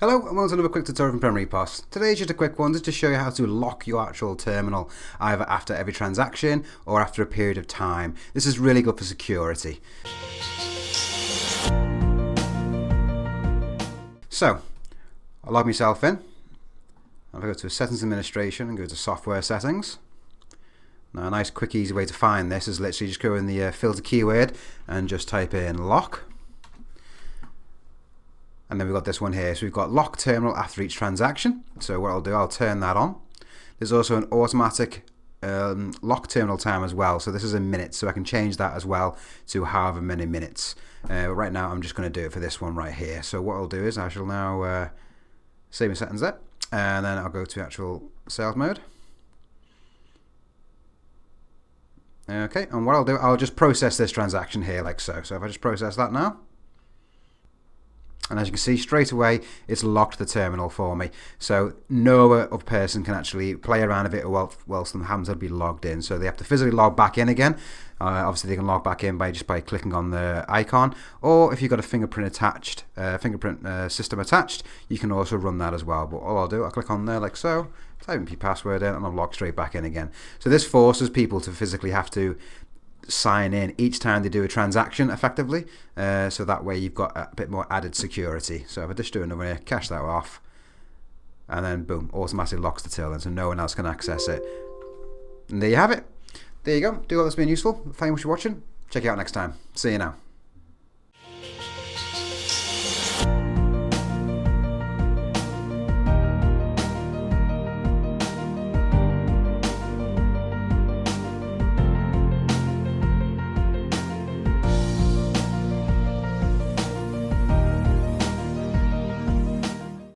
Hello and welcome to another quick tutorial from Premier EPOS. Today's just a quick one just to show you how to lock your actual terminal either after every transaction or after a period of time. This is really good for security. So, I'll log myself in. I'll go to Settings Administration and go to Software Settings. Now a nice quick easy way to find this is literally just go in the filter keyword and just type in lock. And then we've got this one here. So we've got lock terminal after each transaction. So what I'll do, I'll turn that on. There's also an automatic lock terminal time as well. So this is in minutes. So I can change that as well to however many minutes. Right now I'm just going to do it for this one right here. So what I'll do is I shall now save my settings there. And then I'll go to actual sales mode. Okay, and what I'll do, I'll just process this transaction here like so. So if I just process that now. And as you can see, straight away, it's locked the terminal for me. So no other person can actually play around with it whilst them haven't to be logged in. So they have to physically log back in again. Obviously, they can log back in by clicking on the icon. Or if you've got a fingerprint system attached, you can also run that as well. But all I'll do, I'll click on there like so, type in your password in, and I'll log straight back in again. So this forces people to physically have to sign in each time they do a transaction effectively, so that way you've got a bit more added security. So if I just do another here, cash that off, and then boom, automatically locks the till in so no one else can access it. And there you have it. There you go. Do hope that's been useful. Thank you much for watching. Check you out next time. See you now.